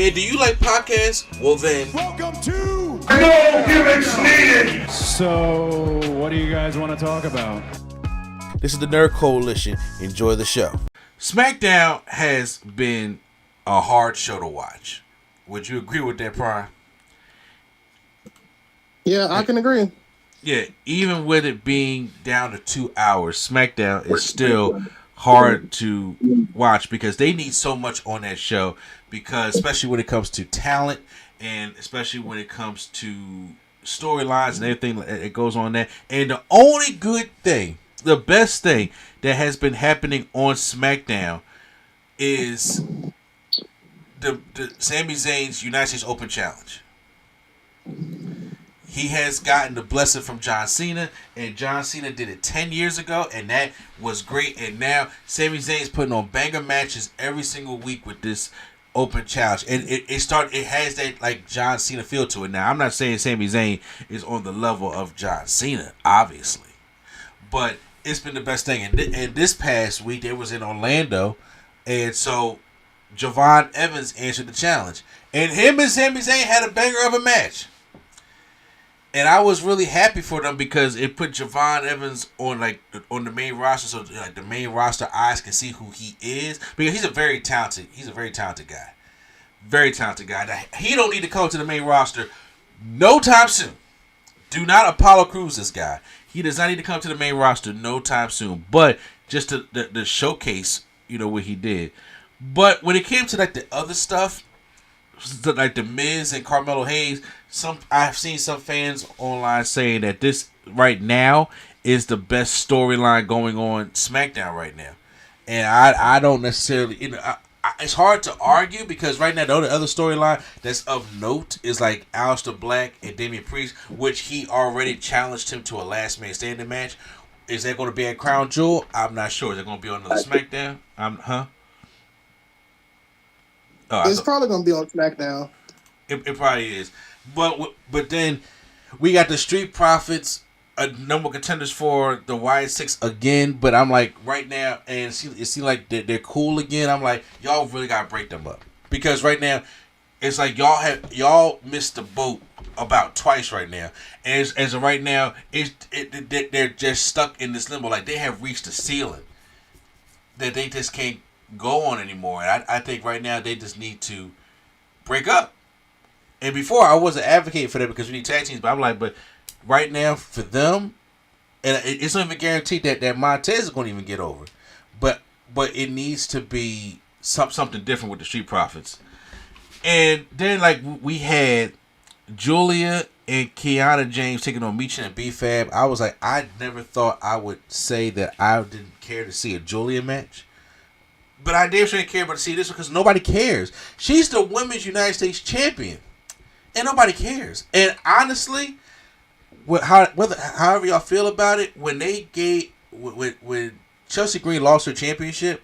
Man, do you like podcasts? Well then, welcome to No Gimmicks Needed. So, what do you guys want to talk about? this is the Nerd Coalition. Enjoy the show. Smackdown has been a hard show to watch. Would you agree with that, Prime? Yeah, I can agree. Yeah, even with it being down to 2 hours, SmackDown is still hard to watch because they need so much on that show. Because especially when it comes to talent and especially when it comes to storylines and everything that goes on there. And the only good thing, the best thing that has been happening on SmackDown is the Sami Zayn's United States Open Challenge. He has gotten the blessing from John Cena, and John Cena did it 10 years ago, and that was great. And now Sami Zayn's putting on banger matches every single week with this Open Challenge, and it has that like John Cena feel to it. Now, I'm not saying Sami Zayn is on the level of John Cena, obviously, but it's been the best thing. And this past week, it was in Orlando, and so Javon Evans answered the challenge, and him and Sami Zayn had a banger of a match. And I was really happy for them because it put Javon Evans on the main roster, so like the main roster eyes can see who he is, because he's a very talented guy, very talented guy. Now, he don't need to come to the main roster no time soon. Do not Apollo Crews this guy. He does not need to come to the main roster no time soon. But just to showcase, what he did. But when it came to like the other stuff, like the Miz and Carmelo Hayes, I've seen some fans online saying that this right now is the best storyline going on SmackDown right now, and I don't necessarily, it's hard to argue because right now the only other storyline that's of note is like Aleister Black and Damian Priest, which he already challenged him to a last man standing match. Is that going to be at Crown Jewel? I'm not sure. Is it going to be on another SmackDown? It's probably going to be on SmackDown. It probably is. But then we got the Street Profits, a number of contenders for the Wyatt Six again. But I'm like, right now, and it seems like they're cool again. I'm like, y'all really got to break them up. Because right now, it's like y'all missed the boat about twice right now. And as of right now, they're just stuck in this limbo. Like, they have reached the ceiling that they just can't go on anymore. And I think right now they just need to break up. And before I wasn't advocating for that because we need tag teams, but I'm like, but right now for them, and it's not even guaranteed that Montez is going to even get over, but it needs to be something different with the Street Profits. And then like we had Julia and Kiana James taking on Meechin and B-Fab. I was like, I never thought I would say that I didn't care to see a Julia match. But I damn sure didn't care about to see this because nobody cares. She's the Women's United States Champion. And nobody cares. And honestly, however y'all feel about it, when Chelsea Green lost her championship,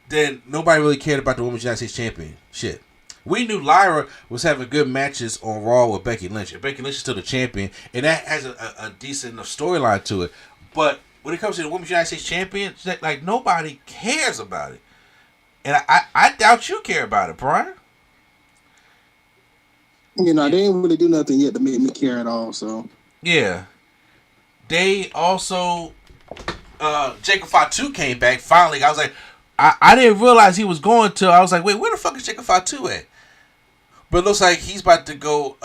then nobody really cared about the Women's United States Championship. We knew Lyra was having good matches on Raw with Becky Lynch. And Becky Lynch is still the champion. And that has a decent enough storyline to it. But when it comes to the Women's United States Champion, like nobody cares about it. And I doubt you care about it, Brian. They didn't really do nothing yet to make me care at all. So yeah, they also Jacob Fatu came back finally. I was like, I didn't realize he was going to. I was like, wait, where the fuck is Jacob Fatu at? But it looks like he's about to go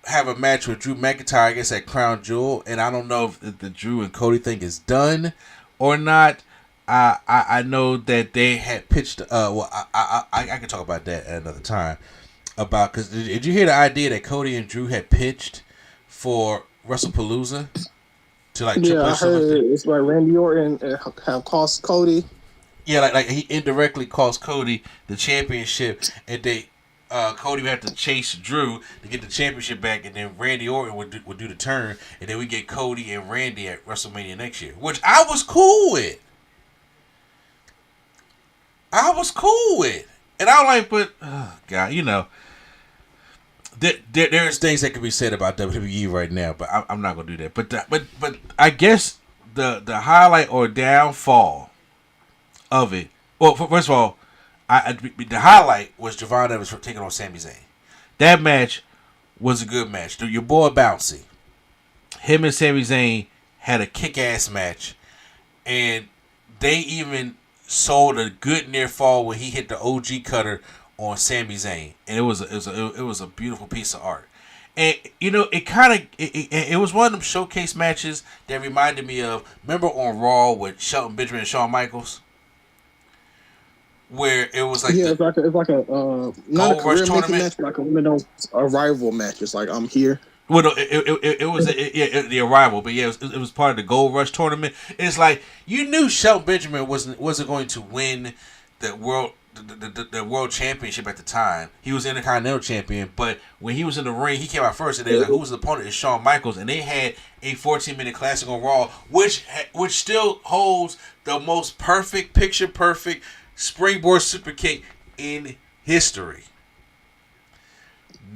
have a match with Drew McIntyre, I guess, at Crown Jewel. And I don't know if the Drew and Cody thing is done or not. I know that they had pitched. I can talk about that at another time. Because did you hear the idea that Cody and Drew had pitched for WrestlePalooza to like Triple H? Yeah, I heard it's like Randy Orton have cost Cody. Yeah, like he indirectly cost Cody the championship, and Cody would have to chase Drew to get the championship back, and then Randy Orton would do the turn, and then we get Cody and Randy at WrestleMania next year, which I was cool with. And I was like, but God, there's things that can be said about WWE right now, but I'm not gonna do that. But I guess the highlight or downfall of it. Well, first of all, the highlight was Javon Evans taking on Sami Zayn. That match was a good match. Your boy Bouncy, him and Sami Zayn had a kick-ass match, and they even sold a good near fall when he hit the OG cutter on Sami Zayn, and it was a beautiful piece of art. And it was one of them showcase matches that reminded me of, remember on Raw with Shelton Benjamin and Shawn Michaels, where it was like it's like a not a Rush career tournament match, but like a women's arrival match. It's like I'm here. Well, no, it was the arrival, but yeah, it was part of the Gold Rush tournament. It's like you knew Shelton Benjamin wasn't going to win the world championship at the time. He was Intercontinental champion, but when he was in the ring, he came out first, and they were like, "Who was the opponent?" It's Shawn Michaels, and they had a 14-minute classic on Raw, which still holds the most perfect, picture perfect springboard super kick in history.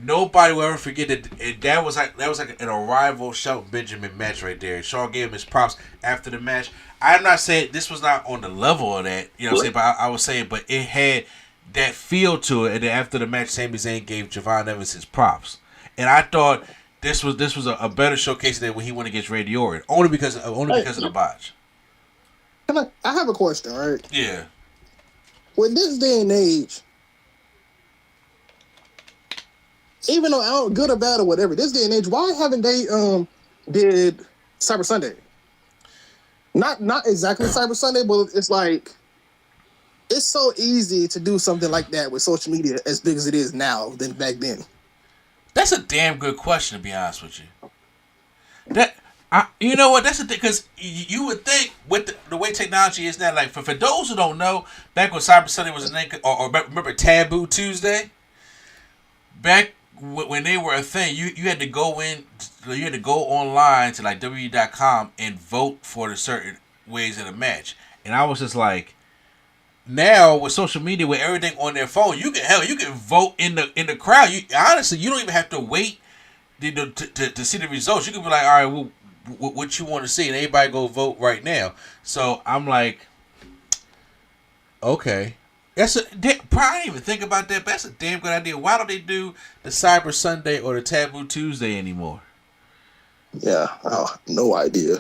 Nobody will ever forget that. That was like an arrival Shelton Benjamin match right there. Shawn gave him his props after the match. I'm not saying this was not on the level of that, you know what I'm saying, but I was saying, but it had that feel to it. And then after the match, Sami Zayn gave Javon Evans his props, and I thought this was a better showcase than when he went against Randy Orton, only because of the botch. I have a question, right? Yeah. With this day and age, even though I don't good or bad or whatever, this day and age, why haven't they did Cyber Sunday? Not exactly Cyber Sunday, but it's like it's so easy to do something like that with social media as big as it is now than back then. That's a damn good question, to be honest with you. You know what? That's the thing, because you would think with the way technology is now, like for those who don't know, back when Cyber Sunday was a name, or remember Taboo Tuesday? Back when they were a thing, you had to go online to like WWE.com and vote for the certain ways of the match. And I was just like, now with social media, with everything on their phone, you can vote in the crowd. Honestly, you don't even have to wait to see the results. You can be like, all right, well, what you want to see, and everybody go vote right now. So I'm like, okay. Probably didn't even think about that, but that's a damn good idea. Why don't they do the Cyber Sunday or the Taboo Tuesday anymore? Yeah, no idea.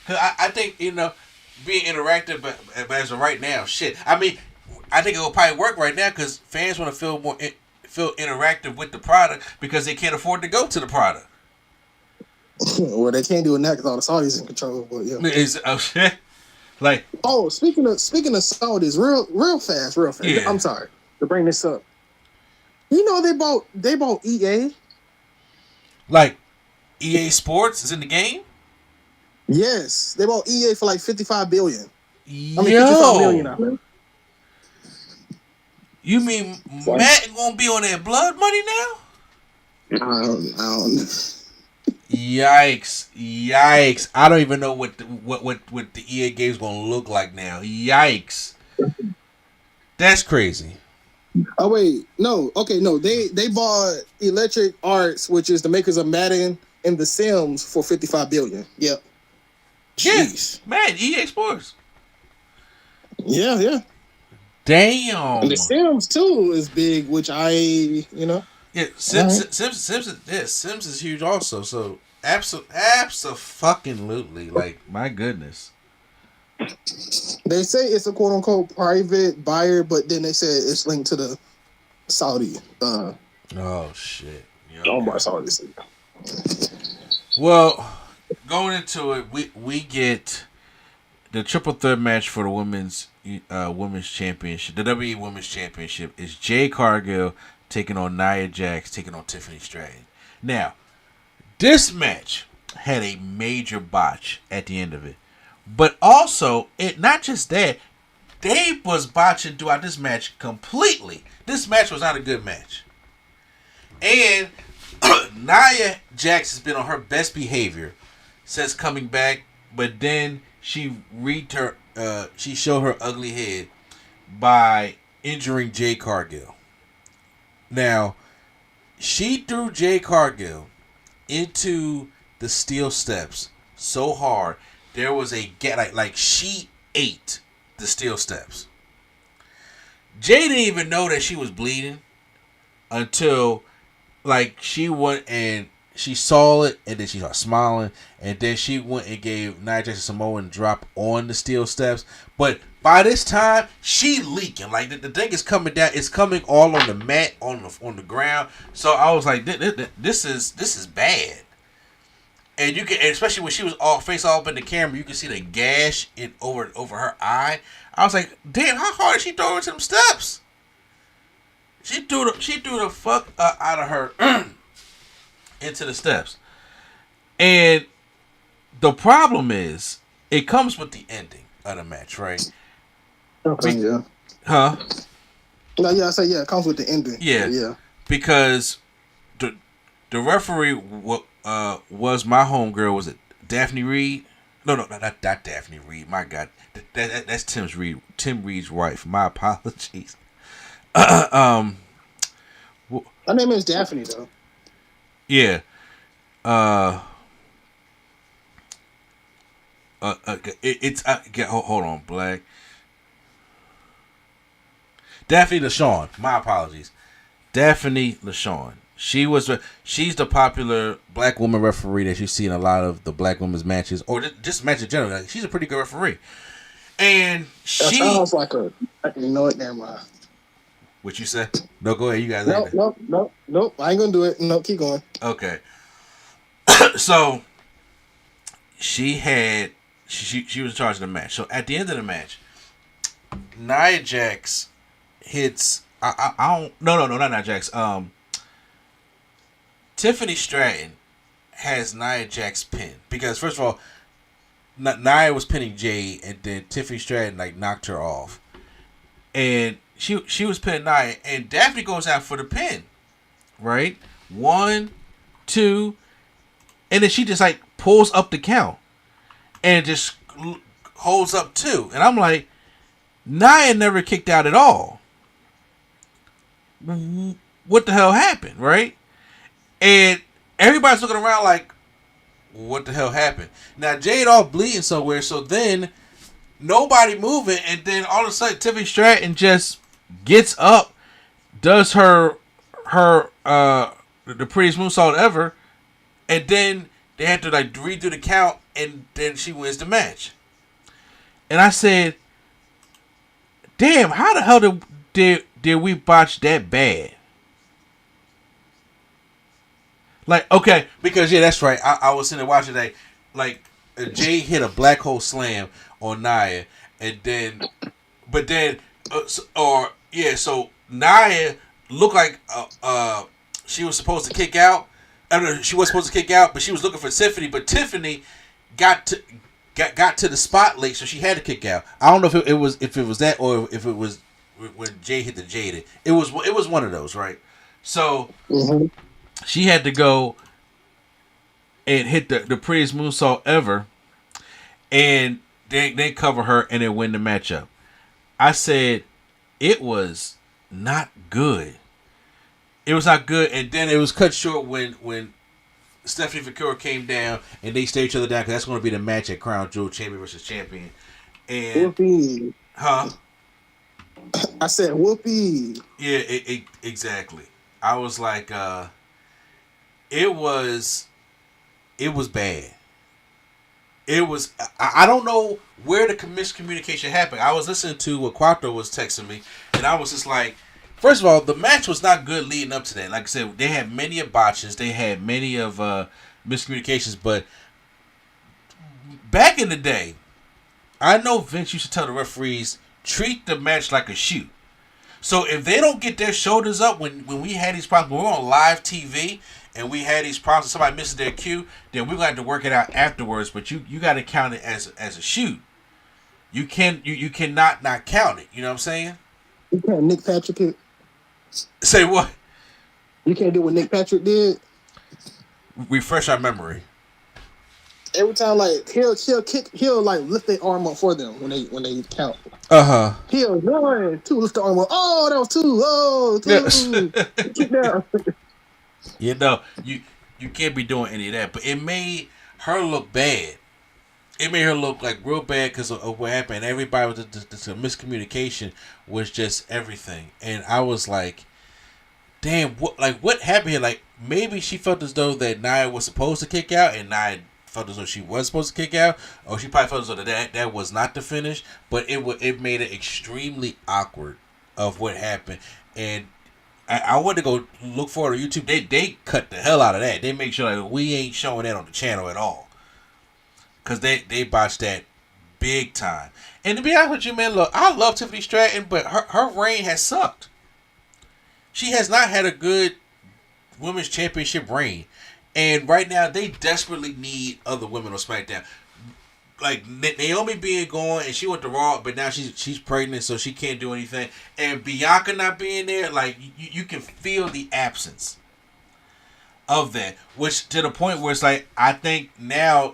I think, being interactive, but as of right now, shit. I mean, I think it will probably work right now because fans want to feel interactive with the product because they can't afford to go to the product. Well, they can't do it now because all the Saudis in control. But yeah. Like, speaking of Saudis, real fast. Yeah. I'm sorry to bring this up. You know they bought EA. Like, EA Sports is in the game? Yes, they bought EA for like $55 billion. Yo. 55 million. I think. You mean Matt gonna be on that blood money now? I don't. Yikes! I don't even know what the EA game's gonna look like now. Yikes! That's crazy. Oh wait, no. Okay, no. They bought Electric Arts, which is the makers of Madden and The Sims, for $55 billion. Yep. Jeez. Yeah, man, EA Sports. Yeah. Damn. And The Sims too is big, which Yeah, Sims is huge also. So absolutely, like, my goodness. They say it's a quote unquote private buyer, but then they said it's linked to the Saudi. Oh shit! Don't buy Saudi. Well, going into it, we get the triple threat match for the women's championship. The WWE Women's Championship is Jade Cargill taking on Nia Jax, taking on Tiffany Stratton. Now, this match had a major botch at the end of it. But also, not just that, they was botching throughout this match completely. This match was not a good match. And Nia Jax has been on her best behavior since coming back, but then she showed her ugly head by injuring Jade Cargill. Now, she threw Jade Cargill into the steel steps so hard, there was a gap, like she ate the steel steps. Jay didn't even know that she was bleeding until like she went and she saw it, and then she started smiling, and then she went and gave Nia Jax Samoan drop on the steel steps. But by this time, she leaking. Like the thing is coming down. It's coming all on the mat, on the ground. So I was like, this is bad. And you can, especially when she was all face all up in the camera, you can see the gash over her eye. I was like, damn, how hard did she throw her to them steps? She threw the fuck out of her into the steps. And the problem is, it comes with the ending of the match, right? Okay, yeah. Huh? No, yeah, I say yeah. It comes with the ending. Yeah. Because the referee was my homegirl. Was it Daphne Reed? No, not Daphne Reed. My God, that's Tim Reed's wife. My apologies. Her name is Daphne, though. Yeah. Hold on, Black. Daphne LaShawn. My apologies. Daphne LaShawn. She's the popular black woman referee that you see in a lot of the black women's matches, or just matches in general. Like, she's a pretty good referee. And she sounds like a. You know what? Never mind. What you say? No, go ahead. You guys. Nope. I ain't gonna do it. No, keep going. Okay. So she was in charge of the match. So at the end of the match, Nia Jax hits. I don't. No, not Nia Jax. Tiffany Stratton has Nia Jax pinned because first of all, Nia was pinning Jade, and then Tiffany Stratton like knocked her off, and she was pinning Nia, and Daphne goes out for the pin, right? 1, 2, and then she just like pulls up the count, and just holds up 2, and I'm like, Nia never kicked out at all. What the hell happened, right? And everybody's looking around like, what the hell happened? Now, Jade all bleeding somewhere, so then nobody moving, and then all of a sudden, Tiffany Stratton just gets up, does her the prettiest moonsault ever, and then they had to like redo the count, and then she wins the match. And I said, damn, how the hell did we botch that bad? Like, okay, because yeah, that's right. I was sitting there watching that. Like, Jay hit a black hole slam on Nia, and then, so Nia looked like she was supposed to kick out. I don't know, she was supposed to kick out, but she was looking for Tiffany. But Tiffany got to the spot late, so she had to kick out. I don't know if it was that or if it was when Jay hit the Jaded. It was one of those, right? So. Mm-hmm. She had to go and hit the prettiest moonsault ever, and they cover her and then win the matchup. I said it was not good. It was not good, and then it was cut short when Stephanie Victoria came down and they stayed each other down because that's going to be the match at Crown Jewel, champion versus champion. And whoopee. Huh? I said whoopee. Yeah, exactly. I was like, It was bad. It was. I don't know where the miscommunication happened. I was listening to what Quattro was texting me, and I was just like, first of all, the match was not good leading up to that. Like I said, they had many of botches. They had many of miscommunications. But back in the day, I know Vince used to tell the referees, treat the match like a shoot. So if they don't get their shoulders up when we had these problems, when we were on live TV, and we had these problems, somebody misses their cue, then we're going to have to work it out afterwards. But you got to count it as a shoot. You cannot not count it. You know what I'm saying? You can't Nick Patrick it. Say what? You can't do what Nick Patrick did. Refresh our memory. Every time, like he'll like lift their arm up for them when they count. He'll 1, 2, lift the arm up. Oh, that was 2. Oh, 2. Keep down. You know, you can't be doing any of that. But it made her look bad. it made her look like real bad because of what happened. Everybody was the miscommunication was just everything, and I was like, damn, what happened here? Like maybe she felt as though that Nia was supposed to kick out, and Nia felt as though she was supposed to kick out, or she probably felt as though that was not the finish. But it made it extremely awkward of what happened, and I wanted to go look for it on YouTube. They cut the hell out of that. They make sure like we ain't showing that on the channel at all, cause they botched that big time. And to be honest with you, man, look, I love Tiffany Stratton, but her reign has sucked. She has not had a good women's championship reign. And right now, they desperately need other women on SmackDown. Like, Naomi being gone, and she went to Raw, but now she's pregnant, so she can't do anything. And Bianca not being there, like, you can feel the absence of that. Which, to the point where it's like, I think now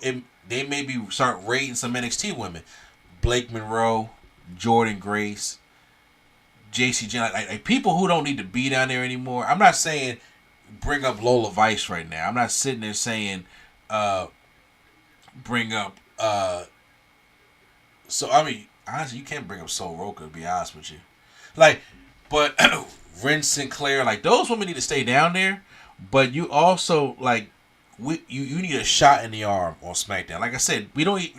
they maybe start rating some NXT women. Blake Monroe, Jordan Grace, JC Jen, like people who don't need to be down there anymore. I'm not saying bring up Lola Vice right now. I'm not sitting there saying bring up so I mean honestly you can't bring up Sol Roca, to be honest with you. Like, but Ren Sinclair, like those women need to stay down there, but you also like you need a shot in the arm on SmackDown. Like I said,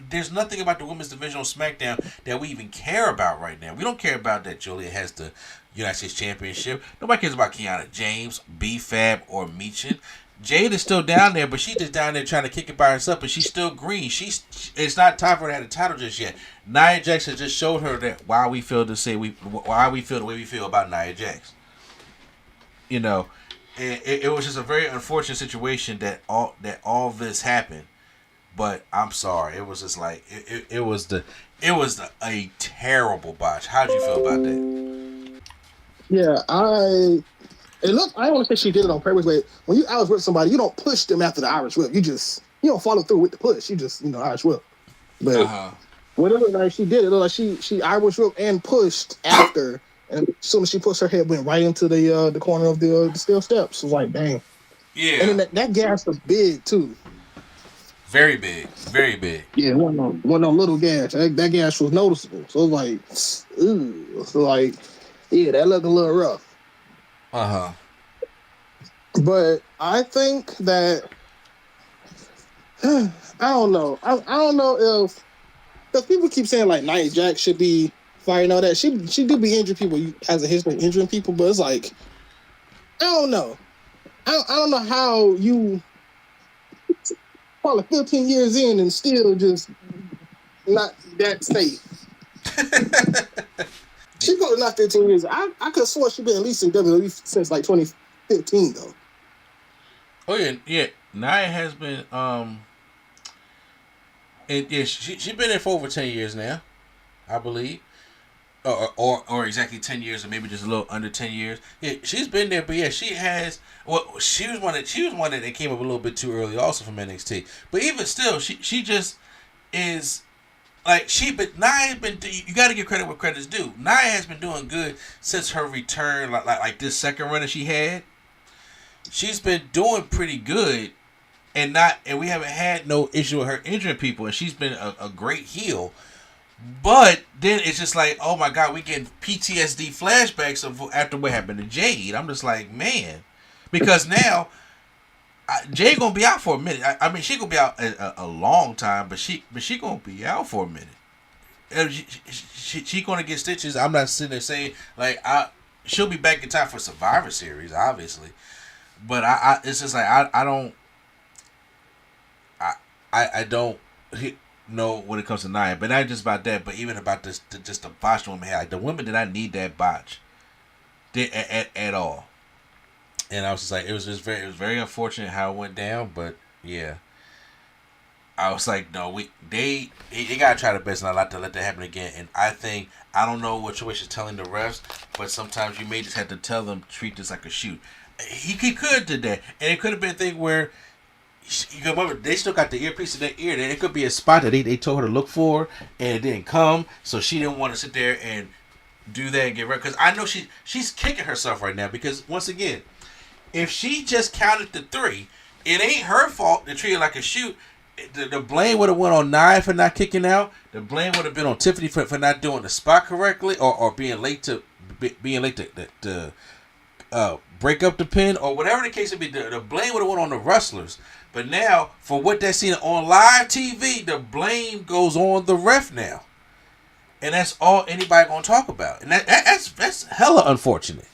there's nothing about the women's division on SmackDown that we even care about right now. We don't care about that Julia has the United States Championship. Nobody cares about Kiana James, B-Fab, or Meechin. Jade is still down there, but she's just down there trying to kick it by herself, but she's still green. It's not time for her to have a title just yet. Nia Jax just showed her that why we feel the way we feel about Nia Jax. You know, and it was just a very unfortunate situation that all this happened. But I'm sorry, it was just like it was a terrible botch. How'd you feel about that? Yeah, I don't want to say she did it on purpose, but when you Irish whip somebody, you don't push them after the Irish whip. You don't follow through with the push. You just Irish whip. But what it looked like she did, it looked like she Irish whip and pushed after. And as soon as she pushed, her head went right into the corner of the steel steps. It was like, dang. Yeah. And then that gas was big, too. Very big. Very big. Yeah, one of them little gas. That gas was noticeable. So it was like, ooh. So like, yeah, that looked a little rough. But I think that, I don't know. I don't know if, because people keep saying like Nia Jax should be fighting all that. She do be injuring people, has a history of injuring people, but it's like, I don't know. I don't know how you probably 15 years in and still just not that safe. She probably not 15 years. I could have sworn she's been at least in WWE since like 2015 though. Oh yeah. Nia has been she's been there for over 10 years now, I believe. Or exactly 10 years, or maybe just a little under 10 years. Yeah, she's been there, but yeah, she has. Well, she was one that came up a little bit too early, also from NXT. But even still, she just is like But Nia has been. You got to give credit where credit's due. Nia has been doing good since her return, like this second run that she had. She's been doing pretty good, and we haven't had no issue with her injuring people, and she's been a great heel. But then it's just like, oh my God, we getting PTSD flashbacks of after what happened to Jade. I'm just like, man, because now Jade gonna be out for a minute. I mean, she gonna be out a long time, but she gonna be out for a minute. She gonna get stitches. I'm not sitting there saying like she'll be back in time for Survivor Series, obviously. But it's just like I don't know when it comes to Nia, but not just about that, but even about just the botch women had. Like the women did not need that botch at all. And I was just like, it was very unfortunate how it went down, but yeah. I was like, no, they gotta try their best not to let that happen again. And I don't know what Trish is telling the refs, but sometimes you may just have to tell them, treat this like a shoot. He could have did that, and it could have been a thing where you remember they still got the earpiece in their ear. Then it could be a spot that they told her to look for, and it didn't come, so she didn't want to sit there and do that and get ready. Because I know she's kicking herself right now. Because once again, if she just counted to 3, it ain't her fault to treat it like a shoot. the blame would have went on Nia for not kicking out. The blame would have been on Tiffany for not doing the spot correctly, or being late to break up the pin, or whatever the case would be. The blame would have went on the wrestlers. But now, for what they're seeing on live TV, the blame goes on the ref now, and that's all anybody gonna talk about, and that's hella unfortunate.